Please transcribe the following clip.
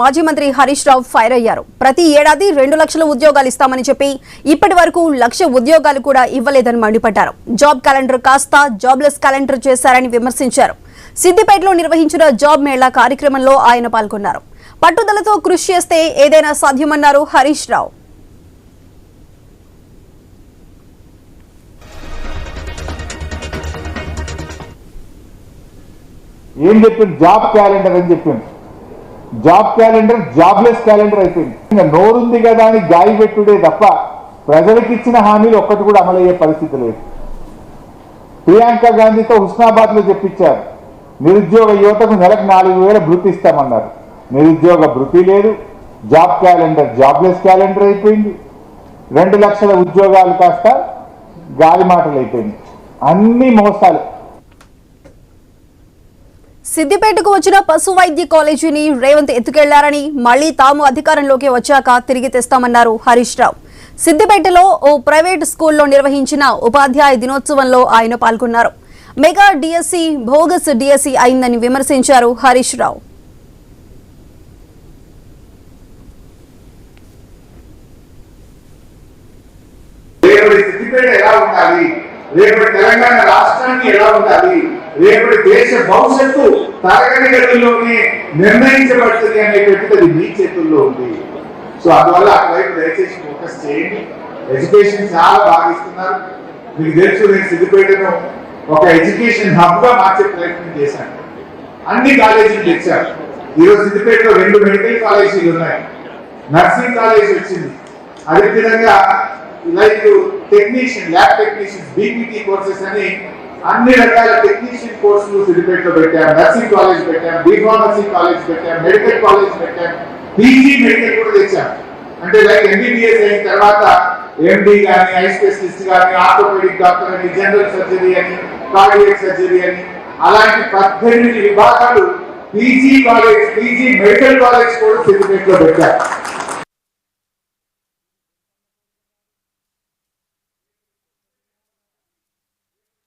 మాజీ మంత్రి హరీష్ రావు ఫైర్ అయ్యారు. ప్రతి ఏడాది 2 లక్షల ఉద్యోగాలు ఇస్తామని చెప్పి ఇప్పటి వరకు 1 లక్ష ఉద్యోగాలు కూడా ఇవ్వలేదని మండిపడ్డారు. జాబ్ క్యాలెండర్ కాస్త జాబ్లెస్ క్యాలెండర్ చేశారని విమర్శించారు. సిద్దిపేటలో నిర్వహించిన జాబ్ మేళా కార్యక్రమంలో ఆయన పాల్గొన్నారు. పట్టుదలతో కృషి చేస్తే ఏదైనా సాధ్యమన్నారు హరీష్ రావు. ఏం చెప్పింది? జాబ్ క్యాలెండర్ అని చెప్పింది. జాబ్ క్యాలెండర్ జాబ్లెస్ క్యాలెండర్ అయిపోయింది. ఇంకా నోరుంది కదా అని గాయి పెట్టుడే తప్ప ప్రజలకు ఇచ్చిన హామీలు ఒక్కటి కూడా అమలయ్యే పరిస్థితి లేదు. ప్రియాంక గాంధీతో హుస్నాబాద్ లో చెప్పించారు, నిరుద్యోగ యువతకు నెలకు 4,000 భృతి ఇస్తామన్నారు. నిరుద్యోగ భృతి లేదు. జాబ్ క్యాలెండర్ జాబ్లెస్ క్యాలెండర్ అయిపోయింది. 2 లక్షల ఉద్యోగాలు కాస్త గాలి మాటలు అయిపోయింది. అన్ని మోసాలు. సిద్దిపేటకు వచ్చిన పశు వైద్య కాలేజీని రేవంత్ ఎత్తుకెళ్లారని, మళ్లీ తాము అధికారంలోకి వచ్చాక తిరిగి తెస్తామన్నారు హరీష్ రావు. సిద్దిపేటలో ఓ ప్రైవేట్ స్కూల్లో నిర్వహించిన ఉపాధ్యాయ దినోత్సవంలో ఆయన పాల్గొన్నారు. మెగా డిఎస్సి బోగస్ డిఎస్సి అయిందని విమర్శించారు హరీష్ రావు. రేపటి తెలంగాణ రాష్ట్రాన్ని ఎలా ఉండాలి, రేపటి దేశ భవిష్యత్తు తరగతి గదుల్లోనే నిర్ణయించబడుతుంది అనేటువంటిది మీ చేతుల్లో ఉంది. సో అందువల్ల అటువైపు దయచేసి ఫోకస్ చేయండి. ఎడ్యుకేషన్ చాలా బాగా ఇస్తున్నారు. మీకు తెలుసు, నేను సిద్దిపేటను ఒక ఎడ్యుకేషన్ హబ్ గా మార్చే ప్రయత్నం చేశాను. అన్ని కాలేజీలు తెచ్చారు. ఈరోజు సిద్దిపేటలో 2 మెడికల్ కాలేజీలు ఉన్నాయి. నర్సింగ్ కాలేజ్ వచ్చింది. అదేవిధంగా like technician, lab technician, BPT courses అని అన్ని రకాల టెక్నీషియన్ కోర్సులు సిద్దిపేటలో పెట్టాం. నర్సింగ్ కాలేజ్ పెట్టాం, బీఫార్మసీ కాలేజ్ పెట్టాం, మెడికల్ కాలేజ్ పెట్టాం, పీజీ మెడికల్ కూడా తెచ్చాం. అంటే లైక్ ఎంబీబీఎస్ అయిన తర్వాత ఎండి కానీ, ఐ స్పెషలిస్ట్ కానీ, ఆర్థోపెడిక్ డాక్టర్ అని, జనరల్ సర్జరీ అని, కార్డియాక్ సర్జరీ అని, అలాంటి 18 విభాగాలు PG college, PG medical college కూడా సిద్దిపేటలో పెట్టారు.